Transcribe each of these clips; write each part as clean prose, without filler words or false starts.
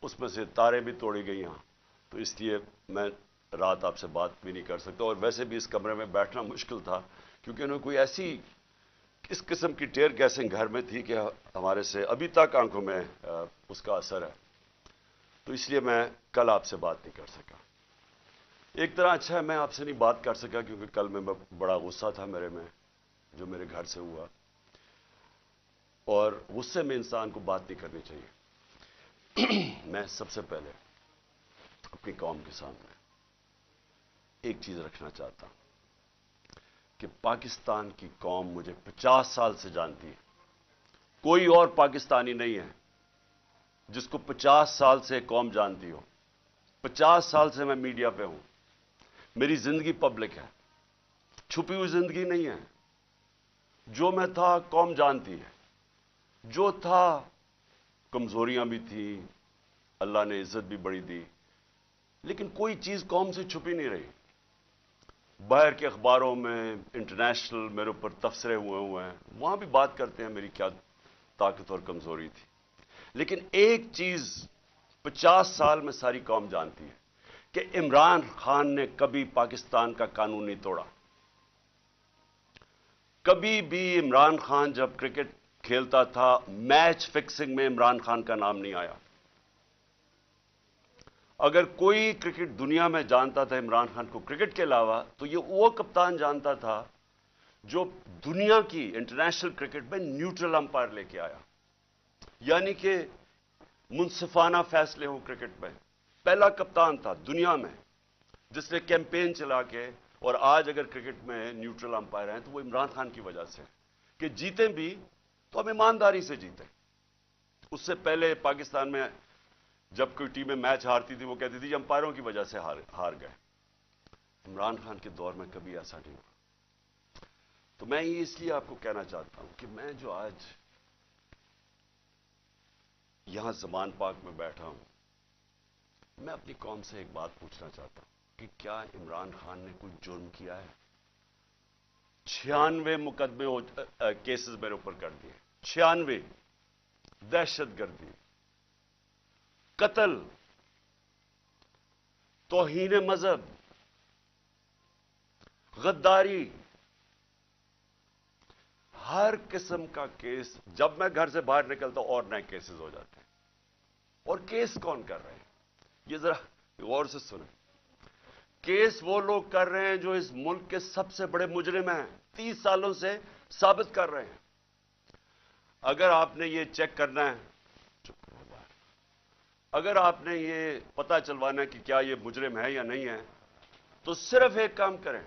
اس میں سے تاریں بھی توڑی گئی ہیں، تو اس لیے میں رات آپ سے بات بھی نہیں کر سکتا، اور ویسے بھی اس کمرے میں بیٹھنا مشکل تھا کیونکہ انہوں نے کوئی ایسی اس قسم کی ٹیئر گیسنگ گھر میں تھی کہ ہمارے سے ابھی تک آنکھوں میں اس کا اثر ہے، تو اس لیے میں کل آپ سے بات نہیں کر سکا۔ ایک طرح اچھا ہے میں آپ سے نہیں بات کر سکا کیونکہ کل میں بڑا غصہ تھا میرے میں جو میرے گھر سے ہوا، اور غصے میں انسان کو بات نہیں کرنی چاہیے۔ میں سب سے پہلے اپنی قوم کے سامنے ایک چیز رکھنا چاہتا ہوں کہ پاکستان کی قوم مجھے 50 سال سے جانتی ہے، کوئی اور پاکستانی نہیں ہے جس کو 50 سال سے قوم جانتی ہو۔ 50 سال سے میں میڈیا پہ ہوں، میری زندگی پبلک ہے، چھپی ہوئی زندگی نہیں ہے۔ جو میں تھا قوم جانتی ہے، جو تھا کمزوریاں بھی تھیں، اللہ نے عزت بھی بڑی دی، لیکن کوئی چیز قوم سے چھپی نہیں رہی۔ باہر کے اخباروں میں انٹرنیشنل میرے اوپر تبصرے ہوئے ہیں، وہاں بھی بات کرتے ہیں میری کیا طاقت اور کمزوری تھی، لیکن ایک چیز 50 سال میں ساری قوم جانتی ہے کہ عمران خان نے کبھی پاکستان کا قانون نہیں توڑا۔ کبھی بھی عمران خان جب کرکٹ کھیلتا تھا میچ فکسنگ میں عمران خان کا نام نہیں آیا۔ اگر کوئی کرکٹ دنیا میں جانتا تھا عمران خان کو کرکٹ کے علاوہ، تو یہ وہ کپتان جانتا تھا جو دنیا کی انٹرنیشنل کرکٹ میں نیوٹرل امپائر لے کے آیا، یعنی کہ منصفانہ فیصلے ہوں کرکٹ میں۔ پہلا کپتان تھا دنیا میں جس نے کیمپین چلا کے، اور آج اگر کرکٹ میں نیوٹرل امپائر ہیں تو وہ عمران خان کی وجہ سے کہ جیتے بھی تو ہم ایمانداری سے جیتے۔ اس سے پہلے پاکستان میں جب کوئی ٹیمیں میچ ہارتی تھی وہ کہتی تھی امپائروں کی وجہ سے ہار گئے۔ عمران خان کے دور میں کبھی ایسا نہیں ہوا۔ تو میں یہ اس لیے آپ کو کہنا چاہتا ہوں کہ میں جو آج یہاں زمان پاک میں بیٹھا ہوں، میں اپنی قوم سے ایک بات پوچھنا چاہتا ہوں کہ کیا عمران خان نے کوئی جرم کیا ہے؟ 96 مقدمے کیسز میرے اوپر کر دیے، 96، دہشت گردی، قتل، توہین مذہب، غداری، ہر قسم کا کیس۔ جب میں گھر سے باہر نکلتا ہوں اور نئے کیسز ہو جاتے ہیں۔ اور کیس کون کر رہے ہیں؟ یہ ذرا غور سے سنیں۔ کیس وہ لوگ کر رہے ہیں جو اس ملک کے سب سے بڑے مجرم ہیں، 30 سالوں سے ثابت کر رہے ہیں۔ اگر آپ نے یہ چیک کرنا ہے، اگر آپ نے یہ پتہ چلوانا ہے کہ کیا یہ مجرم ہے یا نہیں ہے، تو صرف ایک کام کریں،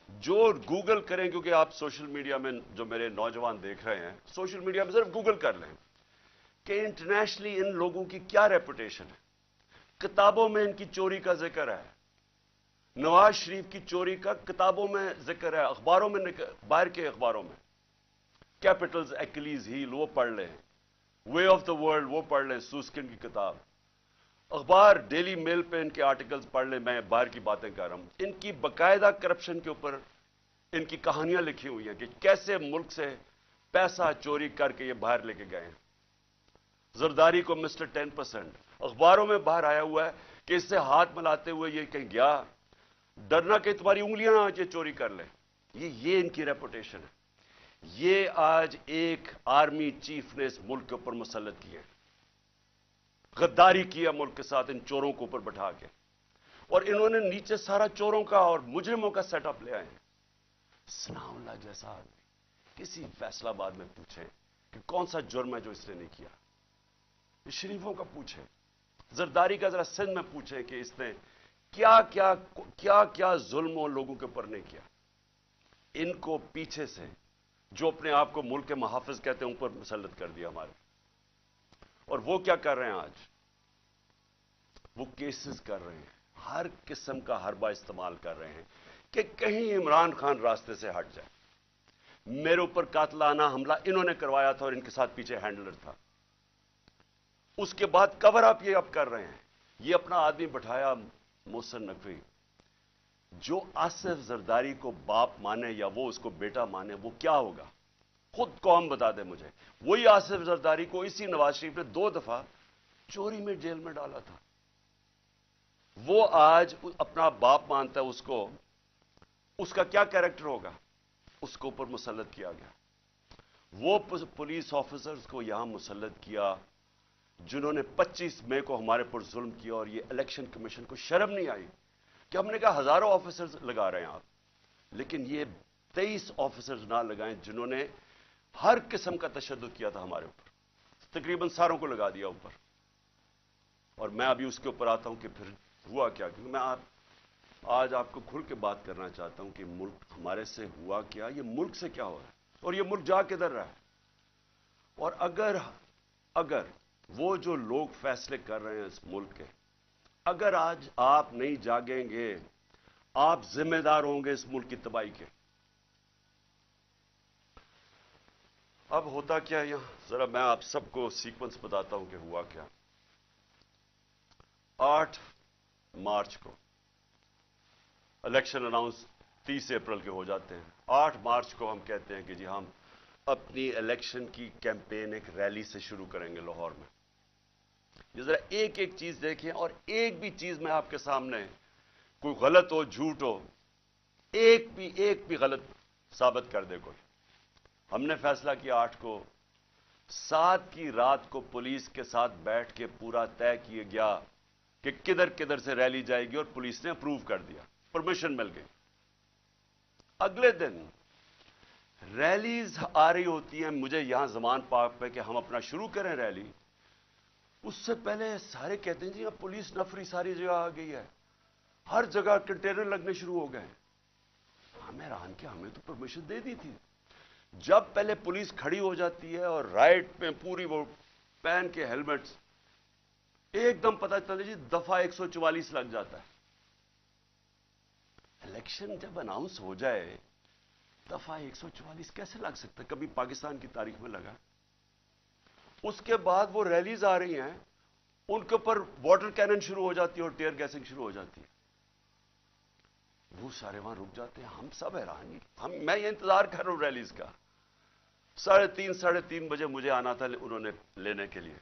جو گوگل کریں، کیونکہ آپ سوشل میڈیا میں جو میرے نوجوان دیکھ رہے ہیں، سوشل میڈیا میں صرف گوگل کر لیں کہ انٹرنیشنلی ان لوگوں کی کیا ریپوٹیشن ہے۔ کتابوں میں ان کی چوری کا ذکر ہے، نواز شریف کی چوری کا کتابوں میں ذکر ہے، اخباروں میں، باہر کے اخباروں میں۔ کیپٹلز، ایکلیز ہیل وہ پڑھ لیں، وے آف دا ورلڈ وہ پڑھ لیں، سوسکن کی کتاب، اخبار ڈیلی میل پہ ان کے آرٹیکلز پڑھ لیں۔ میں باہر کی باتیں کر رہا ہوں، ان کی باقاعدہ کرپشن کے اوپر ان کی کہانیاں لکھی ہوئی ہیں کہ کیسے ملک سے پیسہ چوری کر کے یہ باہر لے کے گئے ہیں۔ زرداری کو مسٹر 10%، اخباروں میں باہر آیا ہوا ہے کہ اس سے ہاتھ ملاتے ہوئے یہ کہیں گیا، ڈرنا کہ تمہاری انگلیاں آج یہ چوری کر لیں۔ یہ ان کی ریپوٹیشن ہے۔ یہ آج ایک آرمی چیف نے اس ملک کے اوپر مسلط کیا، غداری کیا ملک کے ساتھ ان چوروں کو اوپر بٹھا کے، اور انہوں نے نیچے سارا چوروں کا اور مجرموں کا سیٹ اپ لے آئے ہیں۔ ثناء اللہ جیسا آدمی کسی فیصلہ آباد میں پوچھیں کہ کون سا جرم ہے جو اس نے نہیں کیا، شریفوں کا پوچھیں، زرداری کا ذرا سندھ میں پوچھیں کہ اس نے کیا ظلم ان لوگوں کے اوپر نہیں کیا۔ ان کو پیچھے سے جو اپنے آپ کو ملک کے محافظ کہتے ہیں اوپر مسلط کر دیا ہمارے، اور وہ کیا کر رہے ہیں آج؟ وہ کیسز کر رہے ہیں، ہر قسم کا حربہ استعمال کر رہے ہیں کہ کہیں عمران خان راستے سے ہٹ جائے۔ میرے اوپر قاتلانہ حملہ انہوں نے کروایا تھا اور ان کے ساتھ پیچھے ہینڈلر تھا۔ اس کے بعد کور اپ یہ اب کر رہے ہیں، یہ اپنا آدمی بٹھایا محسن نقوی، جو آصف زرداری کو باپ مانے یا وہ اس کو بیٹا مانے، وہ کیا ہوگا خود قوم بتا دے مجھے۔ وہی آصف زرداری کو اسی نواز شریف نے 2 دفعہ चोरी में जेल में डाला था। वो आज अपना बाप मानता है उसको, उसका क्या कैरेक्टर होगा, उसके ऊपर मुसल्लत किया गया। वो पुलिस ऑफिसर्स को यहां मुसल्लत किया जिन्होंने 25 मई को हमारे पर जुल्म किया, और ये इलेक्शन कमीशन को शर्म नहीं आई कि हमने कहा हजारों ऑफिसर्स लगा रहे हैं आप, लेकिन ये 23 ऑफिसर्स ना लगाएं जिन्होंने हर किस्म का तशद्दुद किया था हमारे ऊपर, तकरीबन सारों को लगा दिया ऊपर। और मैं अभी उसके ऊपर आता हूं कि फिर हुआ क्या, क्योंकि मैं आज आपको खुल के बात करना चाहता हूं कि मुल्क हमारे से हुआ क्या, ये मुल्क से क्या हो रहा है, और ये मुल्क जा किधर रहा है। और अगर वो जो लोग फैसले कर रहे हैं इस मुल्क के, अगर आज आप नहीं जागेंगे, आप जिम्मेदार होंगे इस मुल्क की तबाही के। अब होता क्या है यहां, जरा मैं आप सबको सीक्वेंस बताता हूं कि हुआ क्या। 8 मार्च को इलेक्शन अनाउंस 30 अप्रैल के हो जाते हैं। 8 मार्च को हम कहते हैं कि जी हम अपनी इलेक्शन की कैंपेन एक रैली से शुरू करेंगे लाहौर में। ये जरा एक एक चीज देखें, और एक भी चीज मैं आपके सामने, कोई गलत हो झूठ हो, एक भी गलत साबित कर दे कोई। हमने फैसला किया 8 को, 7 की रात को पुलिस के साथ बैठ के पूरा तय किया गया कि किधर किधर से रैली जाएगी, और पुलिस ने अप्रूव कर दिया, परमिशन मिल गई। अगले दिन रैलीज आ रही होती हैं मुझे यहां जमान पार्क पे कि हम अपना शुरू करें रैली। उससे पहले सारे कहते हैं जी अब पुलिस नफरी सारी जगह आ गई है, हर जगह कंटेनर लगने शुरू हो गए। हमें हैरान किया, हमें तो परमिशन दे दी थी। जब पहले पुलिस खड़ी हो जाती है और राइट में पूरी वो पहन के हेलमेट्स, एकदम पता चलता जी दफा 144 लग जाता है। इलेक्शन जब अनाउंस हो जाए, दफा 144 कैसे लग सकता है, कभी पाकिस्तान की तारीख में लगा। उसके बाद वो रैलीज आ रही हैं, उनके ऊपर वाटर कैनन शुरू हो जाती है और टीयर गैसिंग शुरू हो जाती है। वो सारे वहां रुक जाते हैं, हम सब हैरान। मैं ये इंतजार कर रहा हूं रैलीज का। 3:30 बजे मुझे आना था उन्होंने लेने के लिए।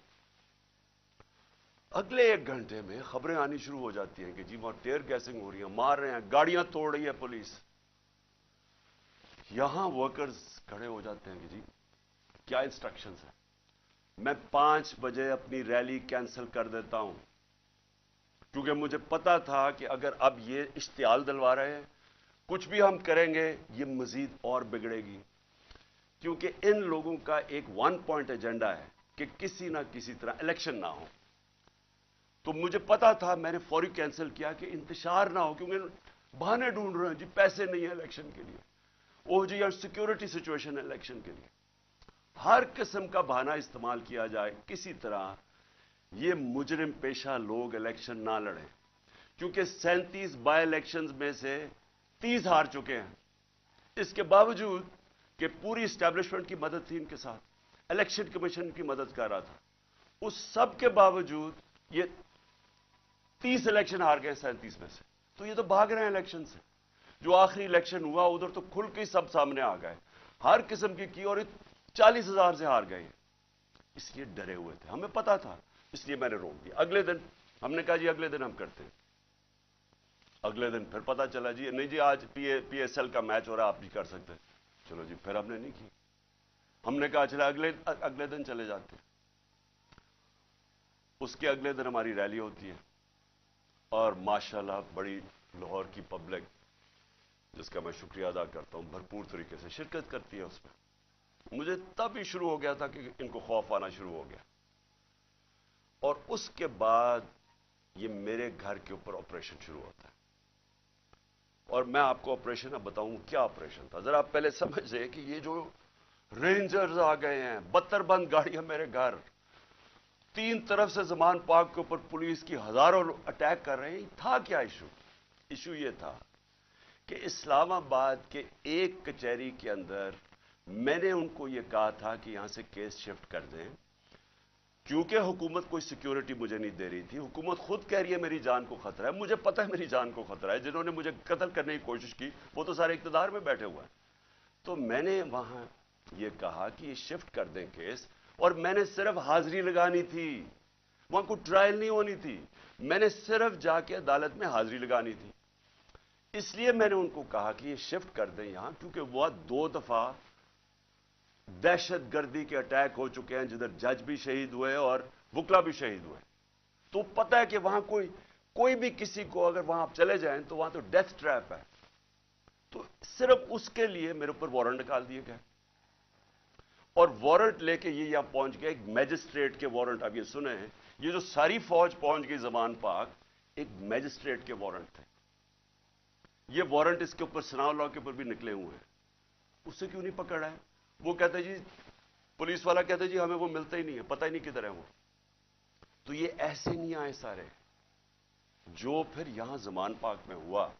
अगले 1 घंटे में खबरें आनी शुरू हो जाती हैं कि जी वहां टीयर गैसिंग हो रही है, मार रहे हैं, गाड़ियां तोड़ रही है पुलिस। यहां वर्कर्स खड़े हो जाते हैं कि जी क्या इंस्ट्रक्शंस है। मैं 5 बजे अपनी रैली कैंसिल कर देता हूं, क्योंकि मुझे पता था कि अगर अब ये इश्तियाल दिलवा रहे हैं, कुछ भी हम करेंगे ये मजीद और बिगड़ेगी। क्योंकि इन लोगों का एक 1 पॉइंट एजेंडा है कि किसी ना किसी तरह इलेक्शन ना हो। तो मुझे पता था, मैंने फौरी कैंसिल किया कि इंतशार ना हो, क्योंकि बहाने ढूंढ रहे हैं जी पैसे नहीं है इलेक्शन के लिए, वो जी यार सिक्योरिटी सिचुएशन है इलेक्शन के लिए। हर किस्म का बहाना इस्तेमाल किया जाए, किसी तरह ये मुजरिम पेशा लोग इलेक्शन ना लड़ें। क्योंकि 37 बाय इलेक्शंस में से 30 हार चुके हैं। इसके बावजूद कि पूरी इस्टेब्लिशमेंट की मदद थी इनके साथ, इलेक्शन कमीशन की मदद कर रहा था, उस सब के बावजूद ये 30 इलेक्शन हार गए 37 में से। तो ये तो भाग रहे हैं इलेक्शन से। जो आखिरी इलेक्शन हुआ उधर तो खुल के सब सामने आ गए, हर किस्म की और 40,000 से हार गए। इसलिए डरे हुए थे, हमें पता था, इसलिए मैंने रोक दिया। अगले दिन हमने कहा जी अगले दिन हम करते हैं। अगले दिन फिर पता चला जी नहीं जी आज पीएसएल का मैच हो रहा है, आप भी कर सकते हैं। चलो जी, फिर हमने नहीं की। हमने कहा चला अगले दिन चले जाते हैं। उसके अगले दिन हमारी रैली होती है, और माशाल्लाह बड़ी लाहौर की पब्लिक, जिसका मैं शुक्रिया अदा करता हूं, भरपूर तरीके से शिरकत करती है उसमें। मुझे तब ही शुरू हो गया था कि इनको खौफ आना शुरू हो गया। और उसके बाद ये मेरे घर के ऊपर ऑपरेशन शुरू होता है। और मैं आपको ऑपरेशन अब बताऊं क्या ऑपरेशन था। जरा आप पहले समझिए कि ये जो रेंजर्स आ गए हैं, 72 बंद गाड़ियां मेरे घर, 3 तरफ से जमान पार्क के ऊपर पुलिस की हजारों अटैक कर रहे हैं। था क्या इशू ये था कि इस्लामाबाद के एक कचहरी के अंदर मैंने उनको ये कहा था कि यहां से केस शिफ्ट कर दें, क्योंकि हुकूमत कोई सिक्योरिटी मुझे नहीं दे रही थी। हुकूमत खुद कह रही है मेरी जान को खतरा है, मुझे पता है मेरी जान को खतरा है। जिन्होंने मुझे कत्ल करने की कोशिश की वो तो सारे इख्तिदार में बैठे हुए हैं। तो मैंने वहां ये कहा कि ये शिफ्ट कर दें केस, और मैंने सिर्फ हाजिरी लगानी थी। वहां कोई ट्रायल नहीं होनी थी, मैंने सिर्फ जाके अदालत में हाजिरी लगानी थी। इसलिए मैंने उनको कहा कि ये शिफ्ट कर दें यहां, क्योंकि वह 2 दफा दहशतगर्दी के अटैक हो चुके हैं जिधर जज भी शहीद हुए और वकला भी शहीद हुए। तो पता है कि वहां कोई भी किसी को अगर वहां आप चले जाएं तो वहां तो डेथ ट्रैप है। तो सिर्फ उसके लिए मेरे ऊपर वारंट निकाल दिए गए और वारंट लेके ये यहां पहुंच गए, एक मैजिस्ट्रेट के वारंट। अब ये सुने हैं, ये जो सारी फौज पहुंच गई ज़मान पाक, एक मैजिस्ट्रेट के वारंट थे। ये वारंट इसके ऊपर सनाव लॉ के ऊपर भी निकले हुए हैं। उससे क्यों नहीं पकड़ा है? वो कहते जी, पुलिस वाला कहते जी हमें वो मिलता ही नहीं है, पता ही नहीं किधर है वो। तो ये ऐसे नहीं आए सारे। जो फिर यहां ज़मान पाक में हुआ,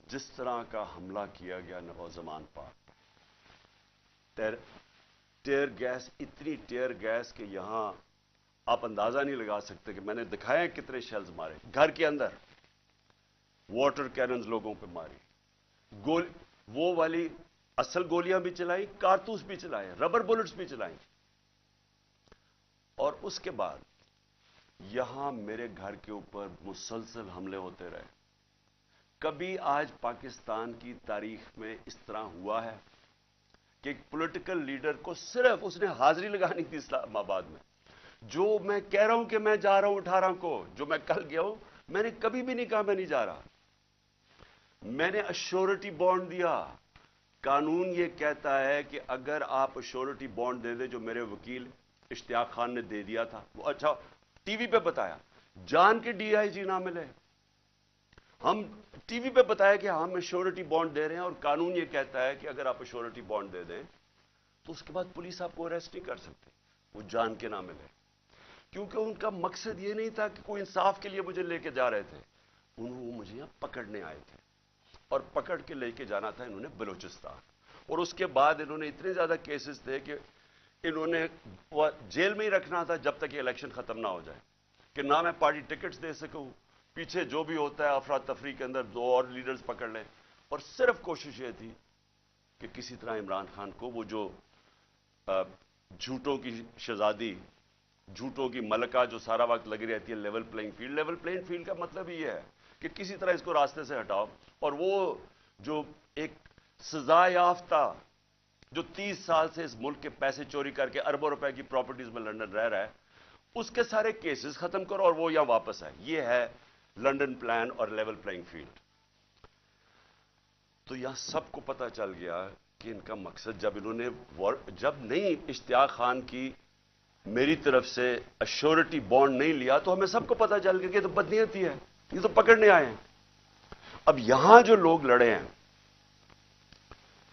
जिस तरह का हमला किया गया नवाब ज़मान पाक, टेयर गैस, इतनी टेयर गैस कि यहां आप अंदाजा नहीं लगा सकते कि मैंने दिखाया कितने शेल्स मारे घर के अंदर। वाटर कैनन्स लोगों पे मारी, वो वाली असल गोलियां भी चलाई, कारतूस भी चलाए, रबर बुलेट्स भी चलाई। और उसके बाद यहां मेरे घर के ऊपर मुसलसल हमले होते रहे। कभी आज पाकिस्तान की तारीख में इस तरह हुआ है कि एक पॉलिटिकल लीडर को सिर्फ उसने हाजिरी लगानी थी इस्लामाबाद में। जो मैं कह रहा हूं कि मैं जा रहा हूं 18 को, जो मैं कल गया हूं, मैंने कभी भी नहीं कहा मैं नहीं जा रहा। मैंने अश्योरिटी बॉन्ड दिया। कानून ये कहता है कि अगर आप अश्योरिटी बॉन्ड दे दे, जो मेरे वकील इश्तियाक खान ने दे दिया था, वो अच्छा टीवी पे बताया, जान के डीआईजी ना मिले, हम टीवी पे बताया कि हम अश्योरिटी बॉन्ड दे रहे हैं और कानून ये कहता है कि अगर आप अश्योरिटी बॉन्ड दे दें तो उसके बाद पुलिस आपको अरेस्ट नहीं कर सकती, वो जान के ना मिले। क्योंकि उनका मकसद ये नहीं था कि कोई इंसाफ के लिए मुझे लेके जा रहे थे, वो मुझे यहां पकड़ने आए थे और पकड़ के लेके जाना था इन्होंने बलूचिस्तान। और उसके बाद इन्होंने इतने ज्यादा केसेस थे कि इन्होंने जेल में ही रखना था जब तक ये इलेक्शन खत्म ना हो जाए, कि ना मैं पार्टी टिकट्स दे सकूं, पीछे जो भी होता है अफरा तफरी के अंदर 2 और लीडर्स पकड़ लें। और सिर्फ कोशिश ये थी कि किसी तरह इमरान खान को, वो जो झूठों की शहजादी, झूठों की मलका जो सारा वक्त लगी रहती है level playing field. Level playing field का मतलब ये है कि किसी तरह इसको रास्ते से हटाओ। और वो जो एक सजा याफ्ता, जो 30 साल से इस मुल्क के पैसे चोरी करके अरबों रुपए की प्रॉपर्टीज में लंदन रह रहा है, उसके सारे केसेस खत्म करो और वो यहां वापस आए। ये है लंदन प्लान और लेवल प्लेइंग फील्ड। तो यहां सबको पता चल गया कि इनका मकसद, जब नहीं इश्तियाक खान की मेरी तरफ से अश्योरिटी बॉन्ड नहीं लिया, तो हमें सबको पता चल गया कि तो बदनीयती है, ये तो पकड़ने आए हैं। अब यहां जो लोग लड़े हैं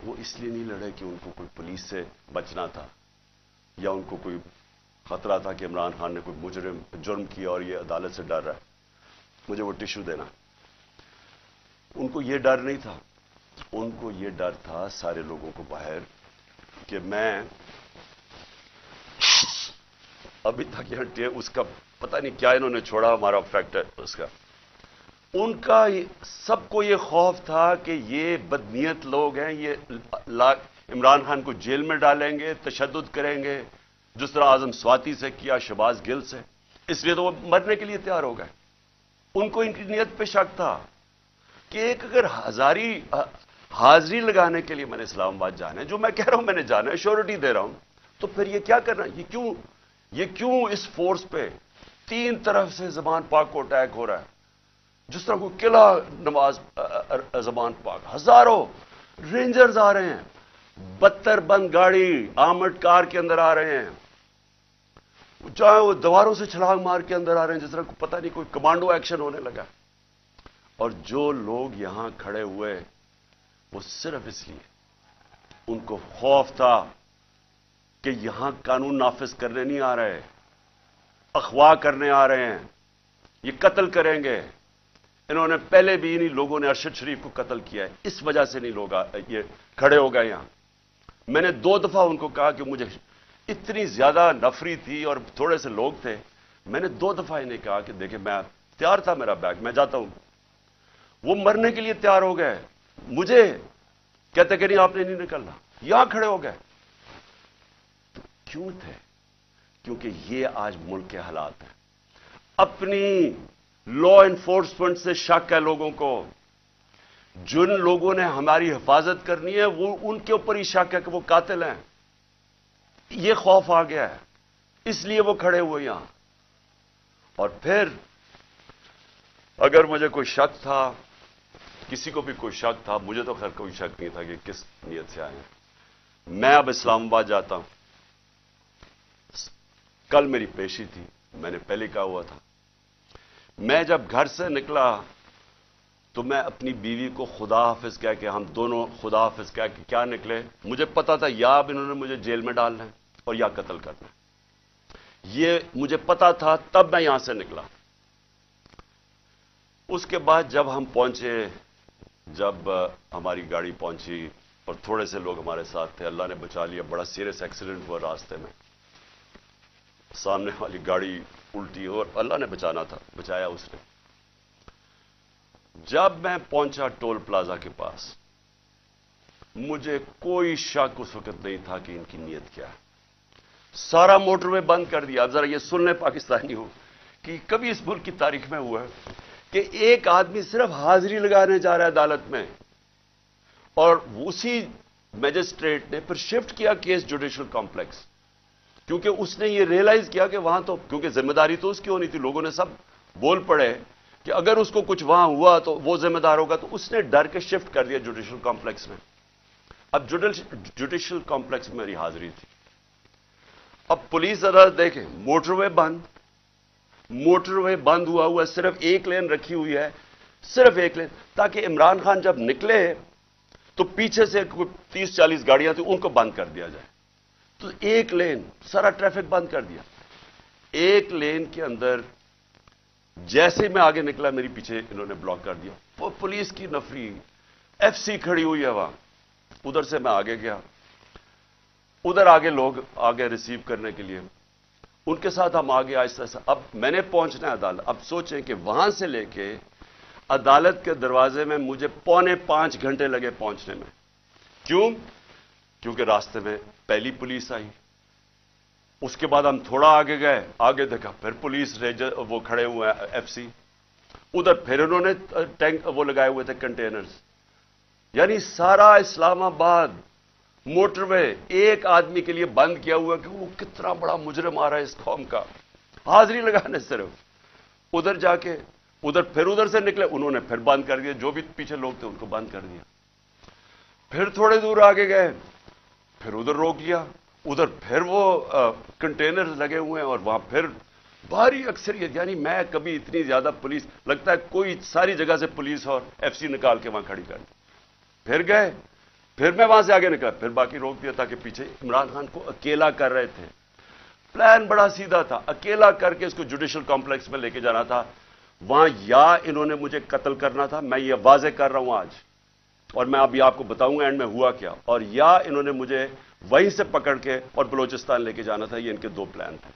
वो इसलिए नहीं लड़े कि उनको कोई पुलिस से बचना था या उनको कोई खतरा था कि इमरान खान ने कोई जुर्म किया और ये अदालत से डर रहा है, मुझे वो टिश्यू देना। उनको ये डर नहीं था, उनको ये डर था सारे लोगों को बाहर कि मैं अभी तक यहां उसका पता नहीं क्या इन्होंने छोड़ा, हमारा फैक्टर उसका। उनका सबको ये खौफ था कि ये बदनीयत लोग हैं, ये इमरान खान को जेल में डालेंगे, तशद्दुद करेंगे, जिस तरह आजम स्वाति से किया, शहबाज गिल से। इसलिए तो वो मरने के लिए तैयार हो गए। उनको इनकी नीयत पे शक था कि एक अगर हाजिरी लगाने के लिए मैंने इस्लामाबाद जाना है, जो मैं कह रहा हूं मैंने जाना है, श्योरिटी दे रहा हूं, तो फिर ये क्या करना है? ये क्यों इस फोर्स पे 3 तरफ से ज़मान पाक को अटैक हो रहा है? जिस तरह कोई किला नमाज ज़मान पाक, हजारों रेंजर्स आ रहे हैं, 72 बंद गाड़ी आर्मर्ड कार के अंदर आ रहे हैं, चाहे वो दीवारों से छलांग मार के अंदर आ रहे हैं, जिस तरह को पता नहीं कोई कमांडो एक्शन होने लगा। और जो लोग यहां खड़े हुए वो सिर्फ इसलिए, उनको खौफ था कि यहां कानून नाफिज करने नहीं आ रहे, अगवा करने आ रहे हैं, ये कत्ल करेंगे। इन्होंने पहले भी इन्हीं लोगों ने अरशद शरीफ को कत्ल किया है, इस वजह से नहीं लोग ये खड़े हो गए यहां। मैंने 2 दफा उनको कहा कि मुझे इतनी ज्यादा नफरी थी और थोड़े से लोग थे, मैंने 2 दफा इन्हें कहा कि देखिए मैं तैयार था, मेरा बैग, मैं जाता हूं। वो मरने के लिए तैयार हो गए, मुझे कहते कि नहीं आपने नहीं निकलना, यहां खड़े हो गए। तो क्यों थे? क्योंकि ये आज मुल्क के हालात हैं। अपनी लॉ एनफोर्समेंट से शक है लोगों को। जिन लोगों ने हमारी हिफाजत करनी है वो उनके ऊपर ही शक है कि वो कातिल हैं। ये खौफ आ गया है, इसलिए वो खड़े हुए यहां। और फिर अगर मुझे कोई शक था, किसी को भी कोई शक था, मुझे तो खैर कोई शक नहीं था कि किस नीयत से आए हैं। मैं अब इस्लामाबाद जाता हूं। कल मेरी पेशी थी, मैंने पहले कहा हुआ था। मैं जब घर से निकला तो मैं अपनी बीवी को खुदा हाफिज कह के, हम दोनों खुदा हाफिज कह के क्या निकले। मुझे पता था या अब इन्होंने मुझे जेल में डालना है और या कत्ल करना है, ये मुझे पता था, तब मैं यहां से निकला। उसके बाद जब हम पहुंचे, जब हमारी गाड़ी पहुंची और थोड़े से लोग हमारे साथ थे, अल्लाह ने बचा लिया। बड़ा सीरियस एक्सीडेंट हुआ रास्ते में, सामने वाली गाड़ी उल्टी और अल्लाह ने बचाना था, बचाया उसने। जब मैं पहुंचा टोल प्लाजा के पास, मुझे कोई शक उस वक्त नहीं था कि इनकी नीयत क्या है। सारा मोटरवे बंद कर दिया। अब जरा ये सुन ले पाकिस्तानी हो कि कभी इस मुल्क की तारीख में हुआ है कि एक आदमी सिर्फ हाजिरी लगाने जा रहा है अदालत में और उसी मैजिस्ट्रेट ने फिर शिफ्ट किया केस जुडिशियल कॉम्प्लेक्स, क्योंकि उसने ये रियलाइज किया कि वहां तो, क्योंकि जिम्मेदारी तो उसकी होनी थी, लोगों ने सब बोल पड़े कि अगर उसको कुछ वहां हुआ तो वो जिम्मेदार होगा, तो उसने डर के शिफ्ट कर दिया जुडिशियल कॉम्प्लेक्स में। अब जुडिशियल कॉम्प्लेक्स में मेरी हाजिरी थी। अब पुलिस अदालत देखें, मोटरवे बंद हुआ, सिर्फ एक लेन रखी हुई है, सिर्फ एक लेन, ताकि इमरान खान जब निकले तो पीछे से 30-40 गाड़ियां थी, उनको बंद कर दिया जाए। तो एक लेन, सारा ट्रैफिक बंद कर दिया। एक लेन के अंदर जैसे मैं आगे निकला, मेरी पीछे इन्होंने ब्लॉक कर दिया। वो पुलिस की नफरी, एफसी खड़ी हुई है वहां। उधर से मैं आगे गया, उधर आगे लोग आगे रिसीव करने के लिए, उनके साथ हम आगे आहिस्ता आहिस्ता। अब मैंने पहुंचना है अदालत। अब सोचें कि वहां से लेके अदालत के दरवाजे में मुझे 4.25 घंटे लगे पहुंचने में। क्यों? क्योंकि रास्ते में पहली पुलिस आई, उसके बाद हम थोड़ा आगे गए, आगे देखा फिर पुलिस रेंजर वो खड़े हुए हैं एफसी, उधर फिर उन्होंने टैंक वो लगाए हुए थे कंटेनर्स। यानी सारा इस्लामाबाद मोटरवे एक आदमी के लिए बंद किया हुआ कि वो कितना बड़ा मुजरिम आ रहा है इस कौम का, हाजिरी लगाने सिर्फ। उधर जाके फिर उधर से निकले, उन्होंने फिर बंद कर दिया, जो भी पीछे लोग थे उनको बंद कर दिया। फिर थोड़े दूर आगे गए, फिर उधर रोक लिया, उधर फिर वो कंटेनर्स लगे हुए हैं और वहां फिर भारी अक्सरियत। यानी मैं कभी इतनी ज्यादा पुलिस, लगता है कोई सारी जगह से पुलिस और एफसी निकाल के वहां खड़ी कर दी। फिर गए, फिर मैं वहां से आगे निकला, फिर बाकी रोक दिया, ताकि पीछे इमरान खान को अकेला कर रहे थे। प्लान बड़ा सीधा था, अकेला करके इसको जुडिशियल कॉम्प्लेक्स में लेके जाना था। वहां या इन्होंने मुझे कत्ल करना था, मैं ये वाजे कर रहा हूं आज, और मैं अभी आपको बताऊंगा एंड में हुआ क्या, और या इन्होंने मुझे वहीं से पकड़ के और बलोचिस्तान लेके जाना था। ये इनके दो प्लान थे।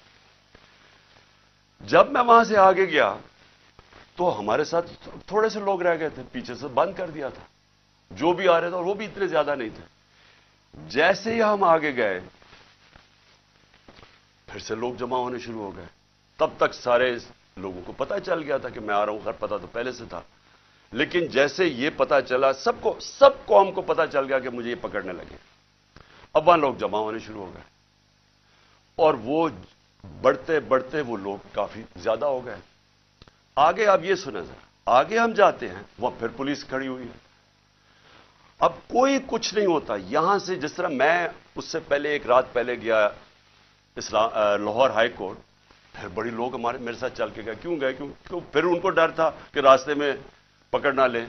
जब मैं वहां से आगे गया तो हमारे साथ थोड़े से लोग रह गए थे, पीछे से बंद कर दिया था जो भी आ रहे थे, और वो भी इतने ज्यादा नहीं थे। जैसे ही हम आगे गए फिर से लोग जमा होने शुरू हो गए। तब तक सारे लोगों को पता चल गया था कि मैं आ रहा हूं, खैर पता तो पहले से था, लेकिन जैसे ये पता चला, सब कौम को पता चल गया कि मुझे ये पकड़ने लगे। अब वहां लोग जमा होने शुरू हो गए और वो बढ़ते बढ़ते वो लोग काफी ज्यादा हो गए। आगे आप ये सुने जरा, आगे हम जाते हैं, वहां फिर पुलिस खड़ी हुई है। अब कोई कुछ नहीं होता यहां से। जिस तरह मैं उससे पहले एक रात पहले गया लाहौर हाई कोर्ट, फिर बड़ी लोग मेरे साथ चल के गए। क्यों गए? क्यों? फिर उनको डर था कि रास्ते में पकड़ ना ले।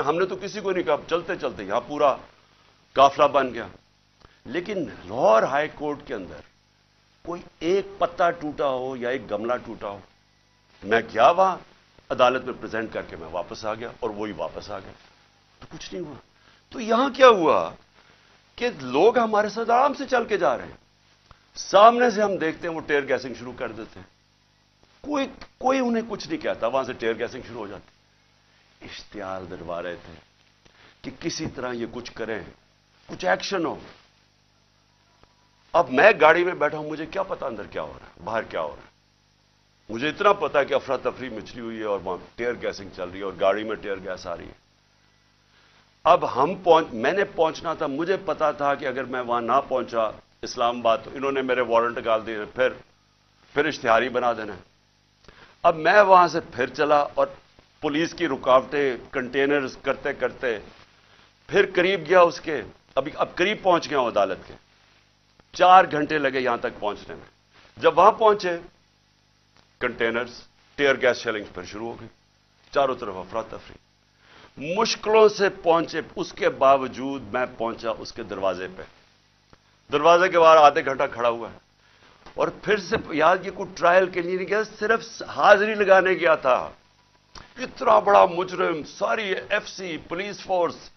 हमने तो किसी को नहीं कहा, चलते चलते यहां पूरा काफिला बन गया। लेकिन लाहौर हाई कोर्ट के अंदर कोई एक पत्ता टूटा हो या एक गमला टूटा हो, मैं गया वहां अदालत में प्रेजेंट करके मैं वापस आ गया, और वही वापस आ गया, तो कुछ नहीं हुआ। तो यहां क्या हुआ कि लोग हमारे साथ आराम से चल के जा रहे हैं, सामने से हम देखते हैं वो टेयर गैसिंग शुरू कर देते हैं। कोई उन्हें कुछ नहीं कहता, वहां से टेयर गैसिंग शुरू हो जाती। इश्तिहार दिलवा रहे थे कि किसी तरह ये कुछ करें, कुछ एक्शन हो। अब मैं गाड़ी में बैठा हूं, मुझे क्या पता अंदर क्या हो रहा है, बाहर क्या हो रहा है। मुझे इतना पता है कि अफरा तफरी मचली हुई है और वहां टेयर गैसिंग चल रही है और गाड़ी में टेयर गैस आ रही है। अब मैंने पहुंचना था, मुझे पता था कि अगर मैं वहां ना पहुंचा इस्लामाबाद तो इन्होंने मेरे वारंट निकाल दिए, फिर इश्तिहारी बना देना। अब मैं वहां से फिर चला और पुलिस की रुकावटें कंटेनर्स करते करते फिर करीब गया उसके, अब करीब पहुंच गया हूं अदालत के। 4 घंटे लगे यहां तक पहुंचने में। जब वहां पहुंचे, कंटेनर्स, टेयर गैस शेलिंग फिर शुरू हो गई, चारों तरफ अफरा तफरी। मुश्किलों से पहुंचे, उसके बावजूद मैं पहुंचा उसके दरवाजे पे। दरवाजे के बाहर आधे घंटा खड़ा हुआ है और फिर से याद, ये कोई ट्रायल के लिए नहीं गया, सिर्फ हाजिरी लगाने गया था। इतना बड़ा मुजरिम, सारी एफसी पुलिस फोर्स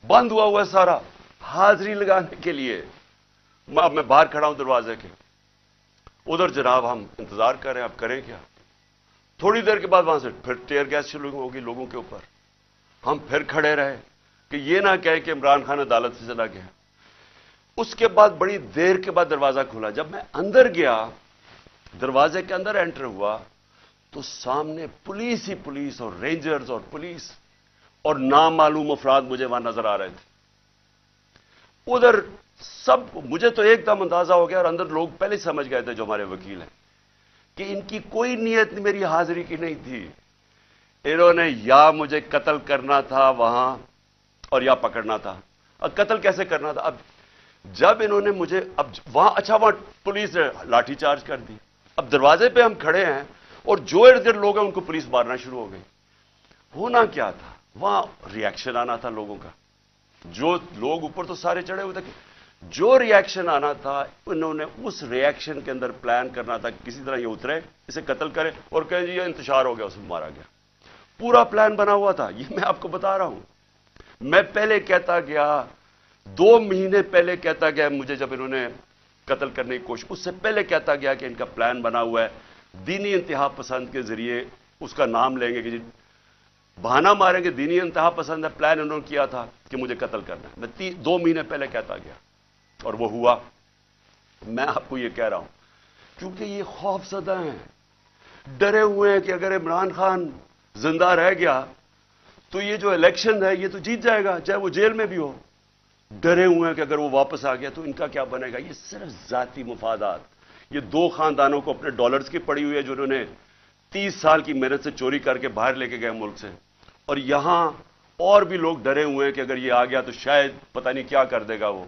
बंद हुआ सारा, हाजिरी लगाने के लिए। अब मैं बाहर खड़ा हूं दरवाजे के, उधर जनाब हम इंतजार कर रहे हैं, अब करें क्या। थोड़ी देर के बाद वहां से फिर टेयर गैस शुरू होगी लोगों के ऊपर। हम फिर खड़े रहे कि ये ना कहे कि इमरान खान अदालत से चला गया। उसके बाद बड़ी देर के बाद दरवाजा खुला। जब मैं अंदर गया, दरवाजे के अंदर एंटर हुआ, तो सामने पुलिस ही पुलिस और रेंजर्स और पुलिस और नामालूम अफराद मुझे वहां नजर आ रहे थे। उधर सब, मुझे तो एकदम अंदाजा हो गया और अंदर लोग पहले समझ गए थे जो हमारे वकील हैं कि इनकी कोई नीयत मेरी हाजिरी की नहीं थी। इन्होंने या मुझे कत्ल करना था वहां और या पकड़ना था। अब कत्ल कैसे करना था? अब जब इन्होंने मुझे, अब वहां पुलिस ने लाठीचार्ज कर दी। अब दरवाजे पे हम खड़े हैं और जो इर्द गिर्द लोग हैं उनको पुलिस मारना शुरू हो गई। होना क्या था, वहां रिएक्शन आना था लोगों का। जो लोग ऊपर तो सारे चढ़े हुए थे, जो रिएक्शन आना था उन्होंने उस रिएक्शन के अंदर प्लान करना था, किसी तरह ये उतरे, इसे कत्ल करें और कहें जी ये इंतशार हो गया, उसमें मारा गया। पूरा प्लान बना हुआ था, ये मैं आपको बता रहा हूं। मैं पहले कहता गया, 2 महीने पहले कहता गया, मुझे जब इन्होंने कत्ल करने की कोशिश, उससे पहले कहता गया कि इनका प्लान बना हुआ है, दीनी इंतहा पसंद के जरिए उसका नाम लेंगे कि जी बहाना मारेंगे, दीनी इंतहा पसंद है, प्लान इन्होंने किया था कि मुझे कत्ल करना है। मैं 2 महीने पहले कहता गया और वो हुआ। मैं आपको ये कह रहा हूं क्योंकि ये खौफजदा हैं, डरे हुए हैं कि अगर इमरान खान जिंदा रह गया तो ये जो इलेक्शन है ये तो जीत जाएगा, चाहे वो जेल में भी हो। डरे हुए हैं कि अगर वो वापस आ गया तो इनका क्या बनेगा। ये सिर्फ जाती मुफादात, ये 2 खानदानों को अपने डॉलर्स की पड़ी हुई है जो उन्होंने 30 साल की मेहनत से चोरी करके बाहर लेके गए मुल्क से। और यहां और भी लोग डरे हुए हैं कि अगर ये आ गया तो शायद पता नहीं क्या कर देगा वो।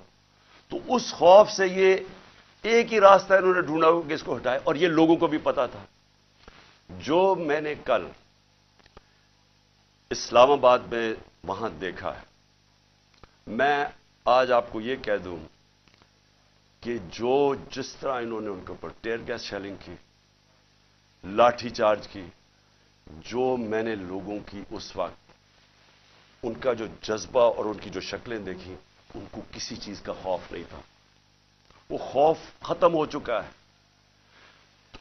तो उस खौफ से ये एक ही रास्ता इन्होंने ढूंढा कि इसको हटाए, और ये लोगों को भी पता था। जो मैंने कल इस्लामाबाद में वहां देखा है, मैं आज आपको यह कह दूं कि जिस तरह इन्होंने उनके ऊपर टेयर गैस शेलिंग की, लाठीचार्ज की, जो मैंने लोगों की उस वक्त उनका जो जज्बा और उनकी जो शक्लें देखी, उनको किसी चीज का खौफ नहीं था। वो खौफ खत्म हो चुका है।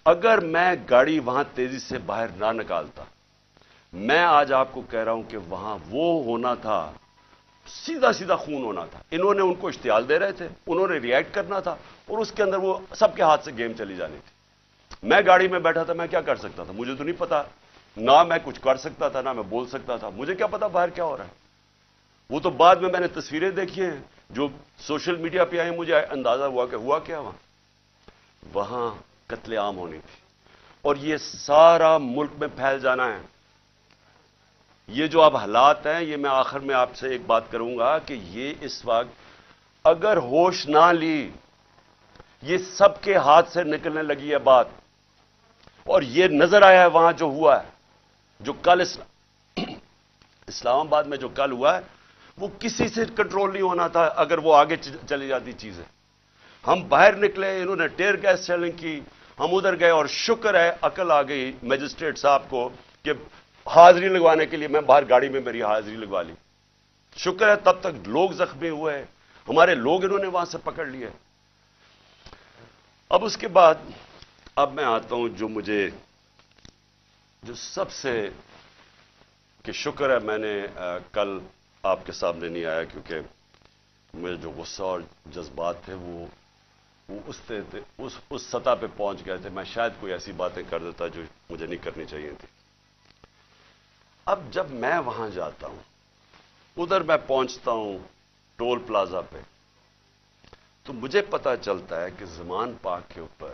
अगर मैं गाड़ी वहां तेजी से बाहर ना निकालता, मैं आज आपको कह रहा हूं कि वहां वो होना था, सीधा सीधा खून होना था। इन्होंने उनको इश्तियाल दे रहे थे, उन्होंने रिएक्ट करना था और उसके अंदर वो सबके हाथ से गेम चली जानी थी। मैं गाड़ी में बैठा था, मैं क्या कर सकता था? मुझे तो नहीं पता, ना मैं कुछ कर सकता था ना मैं बोल सकता था। मुझे क्या पता बाहर क्या हो रहा है। वो तो बाद में मैंने तस्वीरें देखी हैं जो सोशल मीडिया पे आई, मुझे अंदाजा हुआ कि हुआ क्या वहां कत्लेआम होनी थी और ये सारा मुल्क में फैल जाना है। ये जो अब हालात हैं, ये मैं आखिर में आपसे एक बात करूंगा कि ये इस वक्त अगर होश ना ली, ये सबके हाथ से निकलने लगी है बात। और ये नजर आया है वहां जो हुआ है, जो कल इस्लामाबाद में जो कल हुआ है, वो किसी से कंट्रोल नहीं होना था अगर वो आगे चली जाती चीजें। हम बाहर निकले, इन्होंने टेयर गैस शेलिंग की, हम उधर गए और शुक्र है अकल आ गई मजिस्ट्रेट साहब को कि हाजिरी लगवाने के लिए मैं बाहर गाड़ी में मेरी हाजिरी लगवा ली। शुक्र है तब तक लोग जख्मी हुए, हमारे लोग इन्होंने वहां से पकड़ लिए। अब उसके बाद अब मैं आता हूं जो सबसे कि शुक्र है मैंने कल आपके सामने नहीं आया, क्योंकि मुझे जो गुस्सा और जज्बात थे वो وہ اس سطح پہ پہنچ گئے تھے، میں شاید کوئی ایسی باتیں کر دیتا جو مجھے نہیں کرنی چاہیے تھی۔ اب جب میں وہاں جاتا ہوں، ادھر میں پہنچتا ہوں ٹول پلازا پہ، تو مجھے پتا چلتا ہے کہ زمان پاک کے اوپر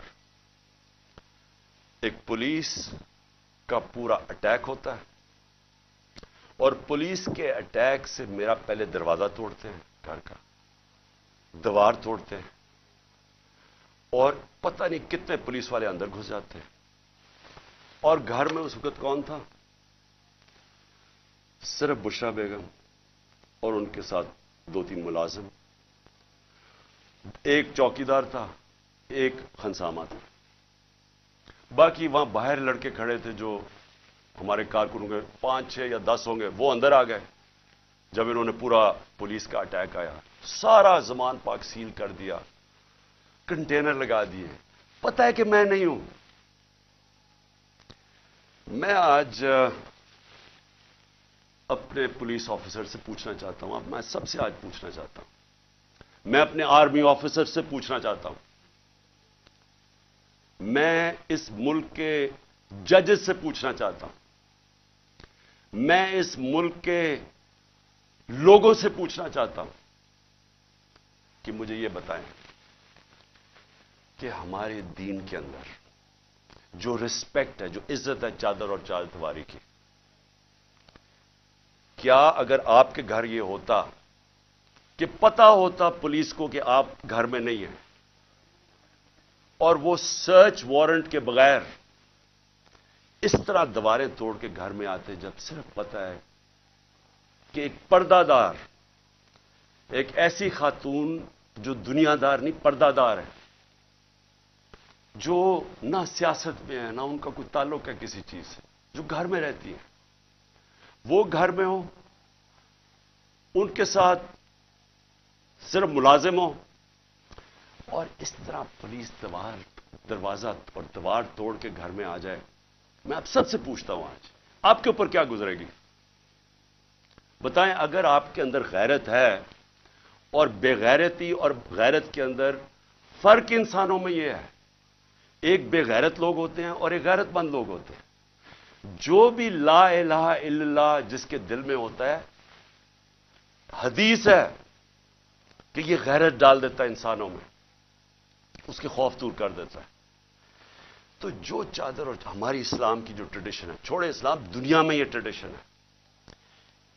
ایک پولیس کا پورا اٹیک ہوتا ہے، اور پولیس کے اٹیک سے میرا پہلے دروازہ توڑتے ہیں، گھر کا دیوار توڑتے ہیں، اور پتہ نہیں کتنے پولیس والے اندر گھس جاتے ہیں۔ اور گھر میں اس وقت کون تھا؟ صرف بشرا بیگم اور ان کے ساتھ 2-3 ملازم، ایک چوکیدار تھا، ایک خنسامہ تھا، باقی وہاں باہر لڑکے کھڑے تھے جو ہمارے کارکنوں کے 5-6 یا 10 ہوں گے، وہ اندر آ گئے جب انہوں نے پورا پولیس کا اٹیک آیا، سارا زمان پاک سیل کر دیا، کنٹینر لگا دیے۔ پتہ ہے کہ میں نہیں ہوں۔ میں آج اپنے پولیس آفیسر سے پوچھنا چاہتا ہوں، اب میں سب سے آج پوچھنا چاہتا ہوں، میں اپنے آرمی آفیسر سے پوچھنا چاہتا ہوں، میں اس ملک کے ججز سے پوچھنا چاہتا ہوں، میں اس ملک کے لوگوں سے پوچھنا چاہتا ہوں کہ مجھے یہ بتائیں کہ ہمارے دین کے اندر جو رسپیکٹ ہے، جو عزت ہے چادر اور چارپائی کی، کیا اگر آپ کے گھر یہ ہوتا کہ پتہ ہوتا پولیس کو کہ آپ گھر میں نہیں ہیں، اور وہ سرچ وارنٹ کے بغیر اس طرح دیواریں توڑ کے گھر میں آتے، جب صرف پتہ ہے کہ ایک پردہ دار، ایک ایسی خاتون جو دنیا دار نہیں پردہ دار ہے، جو نہ سیاست میں ہے نہ ان کا کوئی تعلق ہے کسی چیز سے، جو گھر میں رہتی ہے، وہ گھر میں ہو، ان کے ساتھ صرف ملازم ہو، اور اس طرح پولیس دروازہ اور دیوار توڑ کے گھر میں آ جائے۔ میں آپ سب سے پوچھتا ہوں، آج آپ کے اوپر کیا گزرے گی؟ بتائیں، اگر آپ کے اندر غیرت ہے، اور بے غیرتی اور غیرت کے اندر فرق انسانوں میں یہ ہے، ایک بے غیرت لوگ ہوتے ہیں اور ایک غیرت مند لوگ ہوتے ہیں۔ جو بھی لا الہ الا اللہ جس کے دل میں ہوتا ہے، حدیث ہے کہ یہ غیرت ڈال دیتا ہے انسانوں میں، اس کے خوف دور کر دیتا ہے۔ تو جو چادر اور ہماری اسلام کی جو ٹریڈیشن ہے، چھوڑے اسلام، دنیا میں یہ ٹریڈیشن ہے،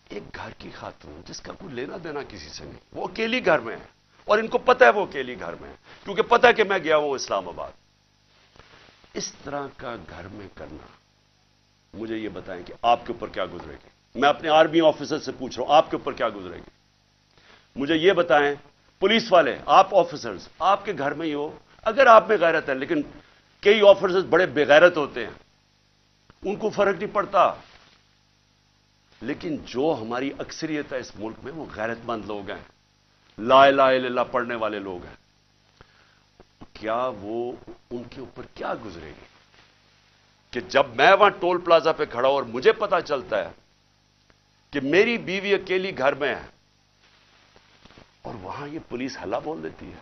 ایک گھر کی خاتون جس کا کوئی لینا دینا کسی سے نہیں، وہ اکیلی گھر میں ہے، اور ان کو پتہ ہے وہ اکیلی گھر میں ہے، کیونکہ پتہ ہے کہ میں گیا ہوں اسلام آباد، اس طرح کا گھر میں کرنا، مجھے یہ بتائیں کہ آپ کے اوپر کیا گزرے گی؟ میں اپنے آرمی آفیسر سے پوچھ رہا ہوں، آپ کے اوپر کیا گزرے گی؟ مجھے یہ بتائیں، پولیس والے، آپ آفیسرز، آپ کے گھر میں ہی ہو، اگر آپ میں غیرت ہے، لیکن کئی آفیسرز بڑے بے غیرت ہوتے ہیں، ان کو فرق نہیں پڑتا، لیکن جو ہماری اکثریت ہے اس ملک میں، وہ غیرت مند لوگ ہیں، لا الہ الا اللہ پڑھنے والے لوگ ہیں، کیا وہ ان کے اوپر کیا گزرے گی کہ جب میں وہاں ٹول پلازا پہ کھڑا ہوں اور مجھے پتا چلتا ہے کہ میری بیوی اکیلی گھر میں ہے، اور وہاں یہ پولیس ہلا بول دیتی ہے،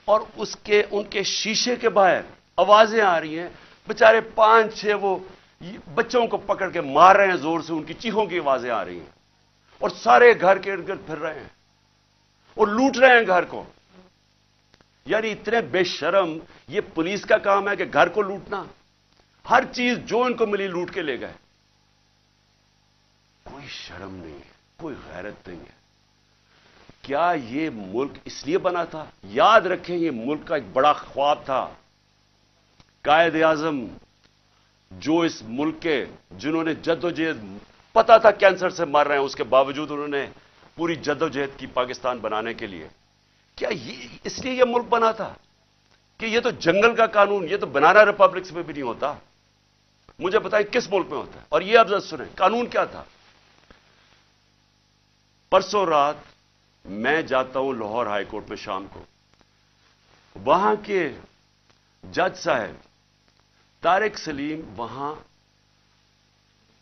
اور ان کے شیشے کے باہر آوازیں آ رہی ہیں، بےچارے 5-6 وہ بچوں کو پکڑ کے مار رہے ہیں زور سے، ان کی چیخوں کی آوازیں آ رہی ہیں، اور سارے گھر کے ارد گرد پھر رہے ہیں اور لوٹ رہے ہیں گھر کو۔ یعنی اتنے بے شرم، یہ پولیس کا کام ہے کہ گھر کو لوٹنا، ہر چیز جو ان کو ملی لوٹ کے لے گئے، کوئی شرم نہیں ہے، کوئی غیرت نہیں ہے۔ کیا یہ ملک اس لیے بنا تھا؟ یاد رکھیں، یہ ملک کا ایک بڑا خواب تھا، قائد اعظم جو اس ملک کے، جنہوں نے جدوجہد، پتا تھا کینسر سے مر رہے ہیں، اس کے باوجود انہوں نے پوری جدوجہد کی پاکستان بنانے کے لیے۔ کیا اس لیے یہ ملک بنا تھا کہ یہ تو جنگل کا قانون، یہ تو بنانا ریپبلکس میں بھی نہیں ہوتا؟ مجھے بتائیں کس ملک میں ہوتا ہے؟ اور یہ اب ذرا سنیں، قانون کیا تھا؟ پرسوں رات میں جاتا ہوں لاہور ہائی کورٹ میں شام کو، وہاں کے جج صاحب طارق سلیم، وہاں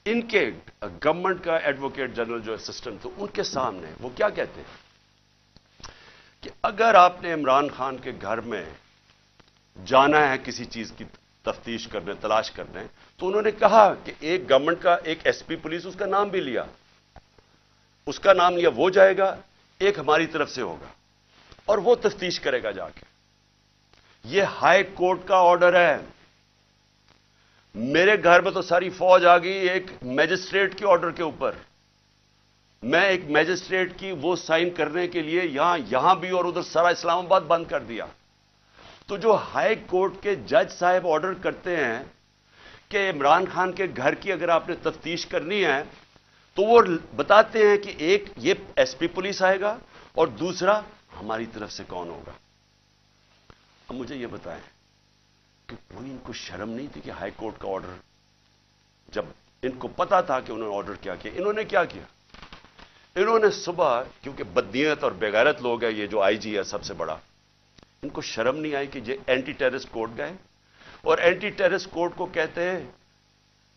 ان کے گورنمنٹ کا ایڈوکیٹ جنرل جو اسسٹنٹ، تو ان کے سامنے وہ کیا کہتے ہیں کہ اگر آپ نے عمران خان کے گھر میں جانا ہے کسی چیز کی تفتیش کرنے تلاش کرنے تو انہوں نے کہا کہ ایک گورنمنٹ کا ایک ایس پی پولیس اس کا نام بھی لیا اس کا نام لیا وہ جائے گا ایک ہماری طرف سے ہوگا اور وہ تفتیش کرے گا جا کے یہ ہائی کورٹ کا آرڈر ہے میرے گھر میں تو ساری فوج آ گئی ایک میجسٹریٹ کے آرڈر کے اوپر میں ایک میجسٹریٹ کی وہ سائن کرنے کے لیے یہاں بھی اور ادھر سارا اسلام آباد بند کر دیا تو جو ہائی کورٹ کے جج صاحب آرڈر کرتے ہیں کہ عمران خان کے گھر کی اگر آپ نے تفتیش کرنی ہے تو وہ بتاتے ہیں کہ ایک یہ ایس پی پولیس آئے گا اور دوسرا ہماری طرف سے کون ہوگا اب مجھے یہ بتائیں کہ کوئی ان کو شرم نہیں تھی کہ ہائی کورٹ کا آرڈر جب ان کو پتا تھا کہ انہوں نے آرڈر کیا کیا انہوں نے کیا کیا انہوں نے صبح کیونکہ بدنیت اور بےغیرت لوگ ہیں یہ جو آئی جی ہے سب سے بڑا ان کو شرم نہیں آئی کہ یہ اینٹی ٹیررسٹ کورٹ گئے اور اینٹی ٹیررسٹ کورٹ کو کہتے ہیں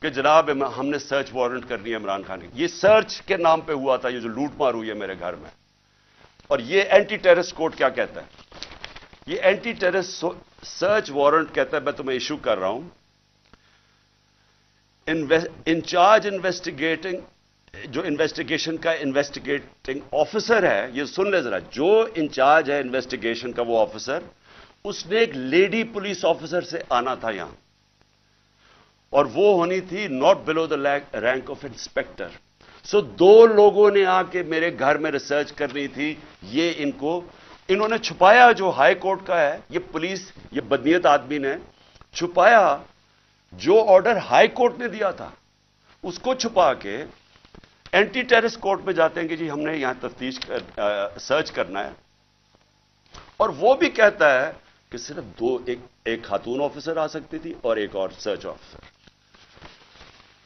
کہ جناب ہم نے سرچ وارنٹ کرنی ہے عمران خان کی یہ سرچ کے نام پہ ہوا تھا یہ جو لوٹ مار ہوئی ہے میرے گھر میں اور یہ اینٹی ٹیررسٹ کورٹ کیا کہتا ہے یہ اینٹی ٹیررسٹ سرچ وارنٹ کہتا ہے میں تمہیں ایشو کر رہا ہوں انچارج انویسٹیگیٹنگ جو انویسٹیگیشن کا انویسٹیگیٹنگ آفیسر ہے یہ سن لے ذرا جو انچارج ہے انویسٹیگیشن کا وہ آفیسر اس نے ایک لیڈی پولیس آفیسر سے آنا تھا یہاں اور وہ ہونی تھی not below the rank of inspector so دو لوگوں نے آ کے میرے گھر میں ریسرچ کرنی تھی یہ انہوں نے چھپایا جو ہائی کورٹ کا ہے یہ پولیس یہ بدنیت آدمی نے چھپایا جو آرڈر ہائی کورٹ نے دیا تھا اس کو چھپا کے اینٹی ٹیررسٹ کورٹ میں جاتے ہیں کہ جی ہم نے یہاں تفتیش سرچ کرنا ہے اور وہ بھی کہتا ہے کہ صرف ایک خاتون آفیسر آ سکتی تھی اور ایک اور سرچ آفیسر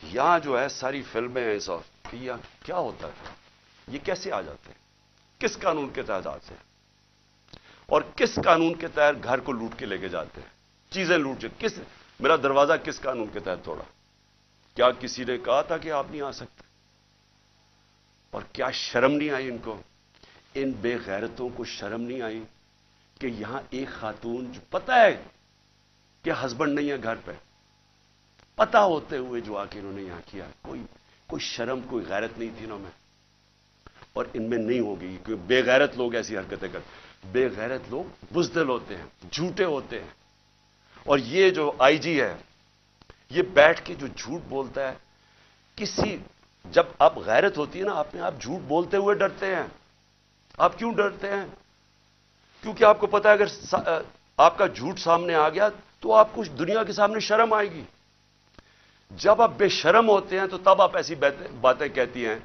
یہاں جو ہے ساری فلمیں ہیں کیا ہوتا ہے یہ کیسے آ جاتے ہیں کس قانون کے تحت آتے ہیں اور کس قانون کے تحت گھر کو لوٹ کے لے کے جاتے ہیں چیزیں لوٹ کے میرا دروازہ کس قانون کے تحت توڑا کیا کسی نے کہا تھا کہ آپ نہیں آ سکتے اور کیا شرم نہیں آئی ان کو ان بے غیرتوں کو شرم نہیں آئی کہ یہاں ایک خاتون جو پتہ ہے کہ ہسبینڈ نہیں ہے گھر پہ پتہ ہوتے ہوئے جو آ کے انہوں نے یہاں کیا کوئی شرم کوئی غیرت نہیں تھی انہوں میں اور ان میں نہیں ہوگی کیونکہ بے غیرت لوگ ایسی حرکتیں کرتے بے غیرت لوگ بزدل ہوتے ہیں جھوٹے ہوتے ہیں اور یہ جو آئی جی ہے یہ بیٹھ کے جو جھوٹ بولتا ہے جب آپ غیرت ہوتی ہے نا آپ جھوٹ بولتے ہوئے ڈرتے ہیں آپ کیوں ڈرتے ہیں کیونکہ آپ کو پتا ہے اگر آپ کا جھوٹ سامنے آ گیا تو آپ کو دنیا کے سامنے شرم آئے گی جب آپ بے شرم ہوتے ہیں تو تب آپ ایسی باتیں کہتی ہیں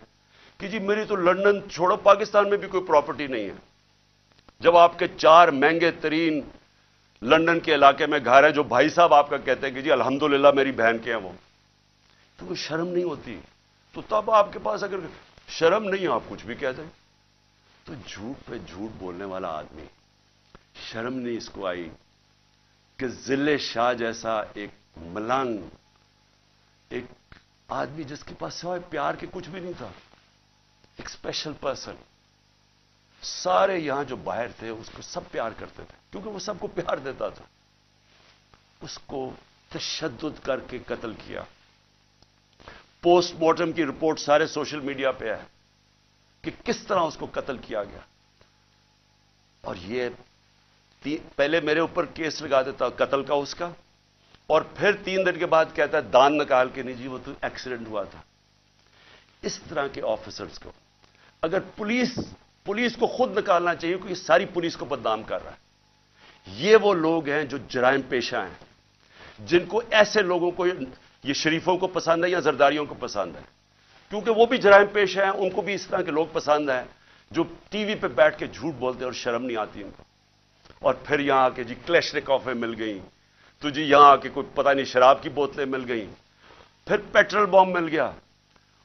کہ جی میری تو لندن چھوڑو پاکستان میں بھی کوئی پراپرٹی نہیں ہے جب آپ کے 4 مہنگے ترین لندن کے علاقے میں گھر ہے جو بھائی صاحب آپ کا کہتے ہیں کہ جی الحمدللہ میری بہن کے ہیں وہ تو کوئی شرم نہیں ہوتی تو تب آپ کے پاس اگر شرم نہیں آپ کچھ بھی کہہ دیں تو جھوٹ پہ جھوٹ بولنے والا آدمی شرم نہیں اس کو آئی کہ ذل شاہ جیسا ایک ملنگ ایک آدمی جس کے پاس سوائے پیار کے کچھ بھی نہیں تھا ایک اسپیشل پرسن سارے یہاں جو باہر تھے اس کو سب پیار کرتے تھے کیونکہ وہ سب کو پیار دیتا تھا اس کو تشدد کر کے قتل کیا پوسٹ مارٹم کی رپورٹ سارے سوشل میڈیا پہ ہے کہ کس طرح اس کو قتل کیا گیا اور یہ پہلے میرے اوپر کیس لگا دیتا قتل کا اس کا اور پھر 3 دن کے بعد کہتا ہے دان نکال کے نہیں جی وہ تو ایکسیڈنٹ ہوا تھا اس طرح کے آفیسرز کو اگر پولیس کو خود نکالنا چاہیے کیونکہ ساری پولیس کو بدنام کر رہا ہے یہ وہ لوگ ہیں جو جرائم پیشہ ہیں جن کو ایسے لوگوں کو یہ شریفوں کو پسند ہے یا زرداریوں کو پسند ہے کیونکہ وہ بھی جرائم پیشہ ہیں ان کو بھی اس طرح کے لوگ پسند ہیں جو ٹی وی پہ بیٹھ کے جھوٹ بولتے ہیں اور شرم نہیں آتی ان کو اور پھر یہاں آ کے جی کلیشنکوفیں مل گئیں تو جی یہاں آ کے کوئی پتہ نہیں شراب کی بوتلیں مل گئیں پھر پیٹرول بم مل گیا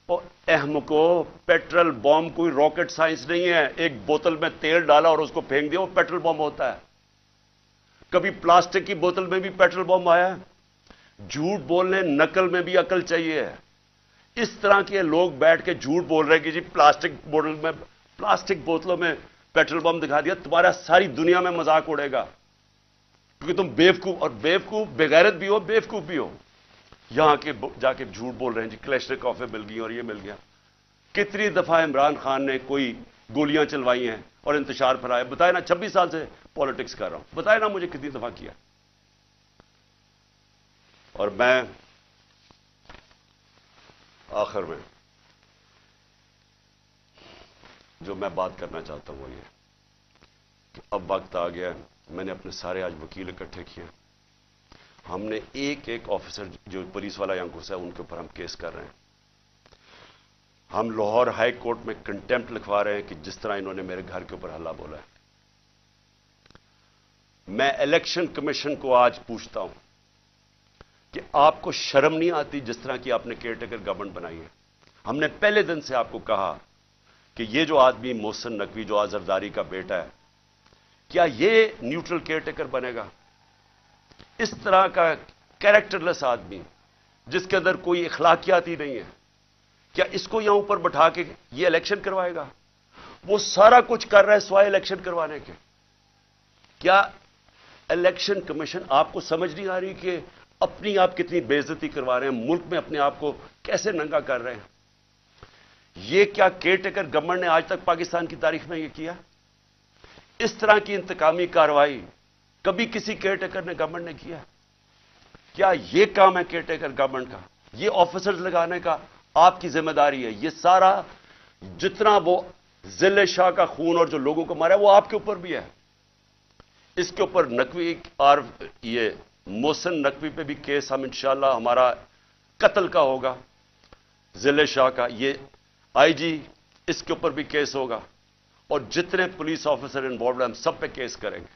اور اہم کو پیٹرول بم کوئی راکٹ سائنس نہیں ہے ایک بوتل میں تیل ڈالا اور اس کو پھینک دیا وہ پیٹرول بم ہوتا ہے کبھی پلاسٹک کی بوتل میں بھی پیٹرول بم آیا جھوٹ بولنے نقل میں بھی عقل چاہیے اس طرح کے لوگ بیٹھ کے جھوٹ بول رہے ہیں کہ جی پلاسٹک بوتلوں میں पेट्रोल पंप दिखा दिया, तुम्हारा सारी दुनिया में मजाक उड़ेगा, क्योंकि तुम बेवकूफ, और बेवकूफ बेगैरत भी हो, बेवकूफ भी हो। यहां के जाके झूठ बोल रहे हैं जी क्लैशनिकोव मिल गई और ये मिल गया। कितनी दफा इमरान खान ने कोई गोलियां चलवाई हैं और इंतशार फैलाया? बताए ना, 26 साल से पॉलिटिक्स कर रहा हूं, बताए ना मुझे कितनी दफा किया। और मैं आखिर में जो मैं बात करना चाहता हूं वो ये कि अब वक्त आ गया, मैंने अपने सारे आज वकील इकट्ठे किए, हमने एक एक ऑफिसर जो पुलिस वाला यहां घुसा है उनके ऊपर हम केस कर रहे हैं। हम लाहौर हाई कोर्ट में कंटेम्प्ट लिखवा रहे हैं कि जिस तरह इन्होंने मेरे घर के ऊपर हल्ला बोला है। मैं इलेक्शन कमीशन को आज पूछता हूं कि आपको शर्म नहीं आती जिस तरह की आपने केयरटेकर गवर्नमेंट बनाई है? हमने पहले दिन से आपको कहा कि ये जो आदमी मोहसिन नकवी जो आज जरदारी का बेटा है, क्या ये न्यूट्रल केयरटेकर बनेगा? इस तरह का कैरेक्टरलेस आदमी जिसके अंदर कोई इखलाकियात ही नहीं है, क्या इसको यहां ऊपर बैठा के ये इलेक्शन करवाएगा? वो सारा कुछ कर रहा है सिवाय इलेक्शन करवाने के। क्या इलेक्शन कमीशन आपको समझ नहीं आ रही कि अपनी आप कितनी बेइज्जती करवा रहे हैं, मुल्क में अपने आप को कैसे नंगा कर रहे हैं? ये क्या केयरटेकर गवर्नमेंट ने आज तक पाकिस्तान की तारीख में ये किया? इस तरह की इंतकामी कार्रवाई कभी किसी केयरटेकर ने गवर्नमेंट ने किया? क्या ये काम है केयरटेकर गवर्नमेंट का? ये ऑफिसर्स लगाने का आपकी जिम्मेदारी है? ये सारा जितना वो जिले शाह का खून और जो लोगों को मारा है वो आपके ऊपर भी है। इसके ऊपर नकवी और ये मोहसिन नकवी पे भी केस हम इंशाल्लाह हमारा कत्ल का होगा, जिले शाह का, ये आईजी इसके ऊपर भी केस होगा, और जितने पुलिस ऑफिसर इन्वॉल्व हैं हम सब पे केस करेंगे।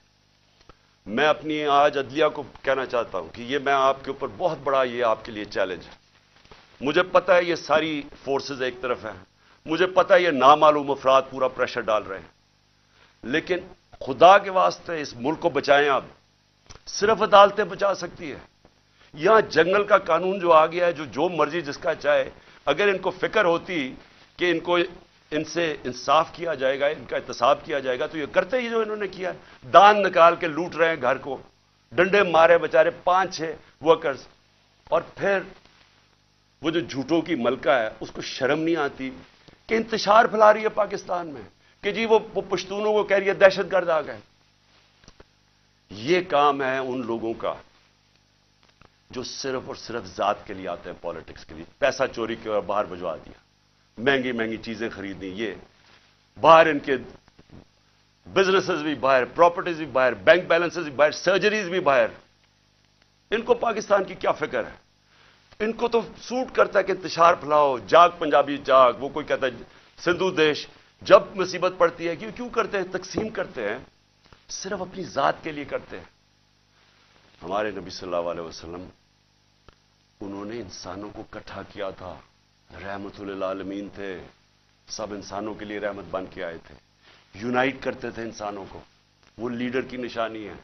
मैं अपनी आज अदलिया को कहना चाहता हूं कि ये मैं आपके ऊपर बहुत बड़ा ये आपके लिए चैलेंज है। मुझे पता है ये सारी फोर्सेस एक तरफ हैं, मुझे पता है ये नामालूम अफराद पूरा प्रेशर डाल रहे हैं, लेकिन खुदा के वास्ते इस मुल्क को बचाएं। आप सिर्फ अदालतें बचा सकती है। यहां जंगल का कानून जो आ गया है, जो मर्जी जिसका चाहे, अगर इनको फिक्र होती कि इनको इनसे इंसाफ किया जाएगा, इनका एहतसाब किया जाएगा, तो ये करते ही जो इन्होंने किया। दान निकाल के लूट रहे हैं घर को, डंडे मारे बेचारे 5-6 वर्कर्स, और फिर वो जो झूठों की मलका है उसको शर्म नहीं आती कि इंतशार फैला रही है पाकिस्तान में कि जी वो पश्तूनों को कह रही है दहशतगर्द आ गए। ये काम है उन लोगों का जो सिर्फ और सिर्फ जात के लिए आते हैं, पॉलिटिक्स के लिए। पैसा चोरी के और बाहर भिजवा दिया, महंगी महंगी चीजें खरीदनी, ये बाहर इनके बिजनेसेस भी बाहर, प्रॉपर्टीज भी बाहर, बैंक बैलेंसेस भी बाहर, सर्जरीज भी बाहर। इनको पाकिस्तान की क्या फिक्र है? इनको तो सूट करता है कि इंतशार फैलाओ, जाग पंजाबी जाग। वो कोई कहता है सिंधु देश, जब मुसीबत पड़ती है क्यों करते हैं? तकसीम करते हैं, सिर्फ अपनी जात के लिए करते हैं। हमारे नबी सल्लल्लाहु अलैहि वसल्लम, उन्होंने इंसानों को इकट्ठा किया था, रहमतुल आलमीन थे, सब इंसानों के लिए रहमत बन के आए थे, यूनाइट करते थे इंसानों को। वो लीडर की निशानी है।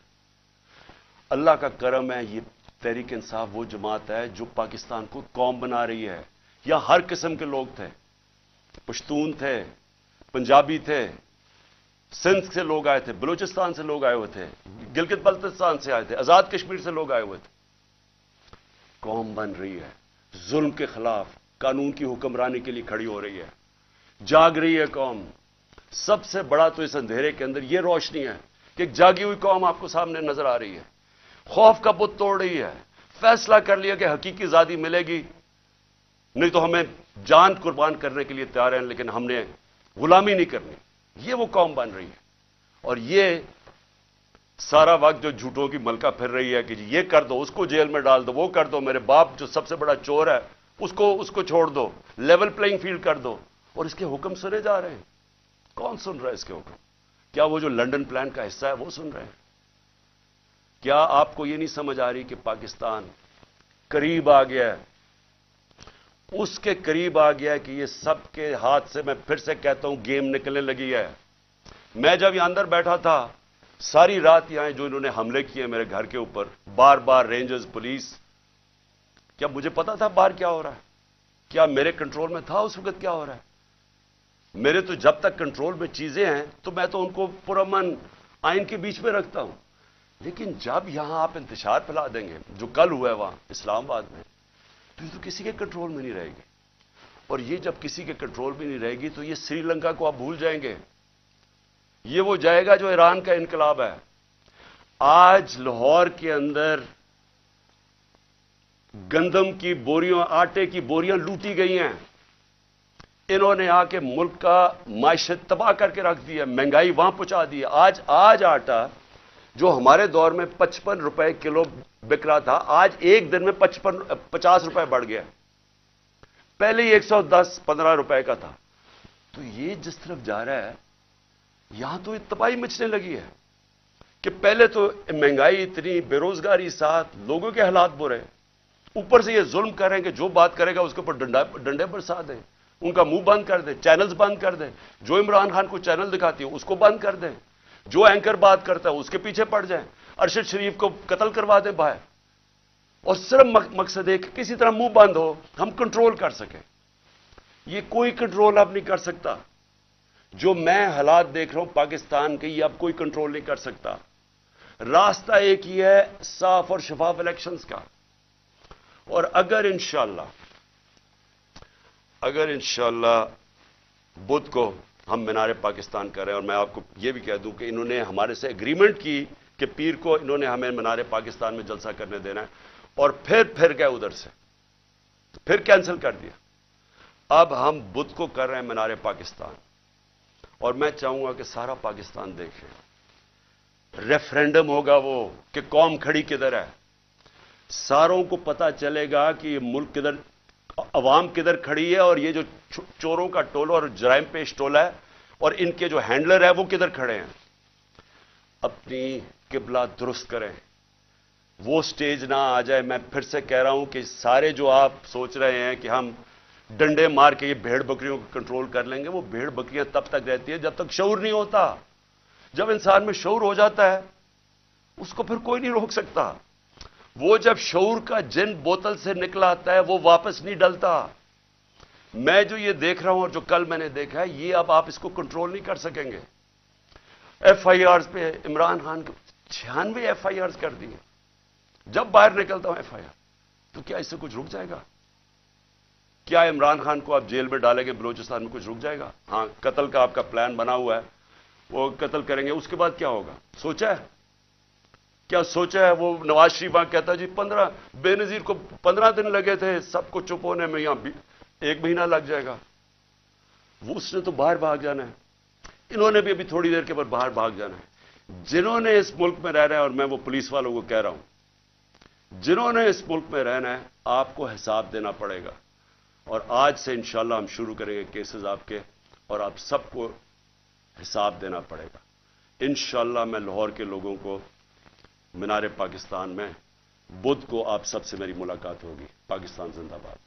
अल्लाह का करम है, ये तहरीक इंसाफ वो जमात है जो पाकिस्तान को कौम बना रही है। यहां हर किस्म के लोग थे, पश्तून थे, पंजाबी थे, सिंध से लोग आए थे, बलूचिस्तान से लोग आए हुए थे, गिलगित बल्तिस्तान से आए थे, आजाद कश्मीर से लोग आए हुए थे। कौम बन रही है, जुल्म के खिलाफ कानून की हुक्मरानी के लिए खड़ी हो रही है, जाग रही है कौम। सबसे बड़ा तो इस अंधेरे के अंदर यह रोशनी है कि एक जागी हुई कौम आपको सामने नजर आ रही है, खौफ का बुत तोड़ रही है, फैसला कर लिया कि हकीकी आजादी मिलेगी, नहीं तो हमें जान कुर्बान करने के लिए तैयार हैं, लेकिन हमने गुलामी नहीं करनी। ये वो कौम बन रही है। और ये सारा वक्त जो झूठों की मलका फिर रही है कि ये कर दो, उसको जेल में डाल दो, वो कर दो, मेरे बाप जो सबसे बड़ा चोर है उसको छोड़ दो, लेवल प्लेइंग फील्ड कर दो, और इसके हुक्म सुने जा रहे हैं। कौन सुन रहा है इसके हुक्म? क्या वो जो लंदन प्लान का हिस्सा है वो सुन रहे हैं? क्या आपको ये नहीं समझ आ रही कि पाकिस्तान करीब आ गया है, उसके करीब आ गया है कि ये सबके हाथ से, मैं फिर से कहता हूं, गेम निकलने लगी है। मैं जब यहां अंदर बैठा था, सारी रात यहां जो इन्होंने हमले किए मेरे घर के ऊपर, बार बार रेंजर्स, पुलिस, क्या मुझे पता था बाहर क्या हो रहा है? क्या मेरे कंट्रोल में था उस वक्त क्या हो रहा है? मेरे तो जब तक कंट्रोल में चीजें हैं तो मैं तो उनको पुरअमन आइन के बीच में रखता हूं, लेकिन जब यहां आप इंतशार फैला देंगे, जो कल हुआ है वहां इस्लामाबाद में, तो ये तो किसी के कंट्रोल में नहीं रहेगी। और ये जब किसी के कंट्रोल में नहीं रहेगी तो ये श्रीलंका को आप भूल जाएंगे, ये वो जाएगा जो ईरान का इनकलाब है। आज लाहौर के अंदर गंदम की बोरियों, आटे की बोरियां लूटी गई हैं। इन्होंने आके मुल्क का मायशत तबाह करके रख दिया, महंगाई वहां पहुंचा दी। आज आटा जो हमारे दौर में 55 रुपए किलो बिक रहा था, आज एक दिन में 50 रुपए बढ़ गया। पहले ही 110-15 रुपए का था। तो ये जिस तरफ जा रहा है, यहां तो तबाही मचने लगी है कि पहले तो महंगाई इतनी, बेरोजगारी साथ, लोगों के हालात बुरे, ऊपर से ये जुल्म कर रहे हैं कि जो बात करेगा उसके ऊपर डंडे बरसा दें, उनका मुंह बंद कर दें, चैनल्स बंद कर दें, जो इमरान खान को चैनल दिखाती है उसको बंद कर दें, जो एंकर बात करता है उसके पीछे पड़ जाएं, अरशद शरीफ को कत्ल करवा दें बाहर। और सिर्फ मकसद है कि किसी तरह मुंह बंद हो, हम कंट्रोल कर सकें। ये कोई कंट्रोल अब नहीं कर सकता। जो मैं हालात देख रहा हूं पाकिस्तान के, ये अब कोई कंट्रोल नहीं कर सकता। रास्ता एक ही है, साफ और शफाफ इलेक्शंस का। और अगर इंशाल्लाह बुध को हम मीनार पाकिस्तान कर रहे हैं, और मैं आपको यह भी कह दूं कि इन्होंने हमारे से एग्रीमेंट की कि पीर को इन्होंने हमें मीनार पाकिस्तान में जलसा करने देना है, और फिर गए उधर से, फिर कैंसिल कर दिया। अब हम बुध को कर रहे हैं मीनार पाकिस्तान, और मैं चाहूंगा कि सारा पाकिस्तान देखे। रेफरेंडम होगा वो कि कौम खड़ी किधर है, सारों को पता चलेगा कि ये मुल्क किधर, अवाम किधर खड़ी है, और ये जो चोरों का टोला और जराइम पेश टोला है और इनके जो हैंडलर है वो किधर खड़े हैं। अपनी किबला दुरुस्त करें, वो स्टेज ना आ जाए। मैं फिर से कह रहा हूं कि सारे जो आप सोच रहे हैं कि हम डंडे मार के ये भेड़ बकरियों को कंट्रोल कर लेंगे, वो भेड़ बकरियां तब तक रहती है जब तक शऊर नहीं होता। जब इंसान में शऊर हो जाता है उसको फिर कोई नहीं रोक सकता। वो जब शऊर का जिन बोतल से निकला आता है वो वापस नहीं डलता। मैं जो ये देख रहा हूं और जो कल मैंने देखा है, ये अब आप इसको कंट्रोल नहीं कर सकेंगे। FIRs पे इमरान खान के 96 FIRs कर दिए। जब बाहर निकलता हूं FIR, तो क्या इससे कुछ रुक जाएगा? क्या इमरान खान को आप जेल में डालेंगे, बलूचिस्तान में कुछ रुक जाएगा? हां, कत्ल का आपका प्लान बना हुआ है, वो कत्ल करेंगे, उसके बाद क्या होगा? सोचा है? क्या सोचा है? वो नवाज शरीफ वहां कहता है जी 15 बेनजीर को 15 दिन लगे थे सबको चुप होने में, यहां 1 महीना लग जाएगा। वो उसने तो बाहर भाग जाना है, इन्होंने भी अभी थोड़ी देर के बाद बाहर भाग जाना है। जिन्होंने इस मुल्क में रहना है, और मैं वो पुलिस वालों को कह रहा हूं, जिन्होंने इस मुल्क में रहना है, आपको हिसाब देना पड़ेगा। और आज से इंशाल्लाह हम शुरू करेंगे केसेस आपके, और आप सबको हिसाब देना पड़ेगा। इंशाल्लाह मैं लाहौर के लोगों को मीनार पाकिस्तान में बुध को आप सबसे मेरी मुलाकात होगी। पाकिस्तान जिंदाबाद।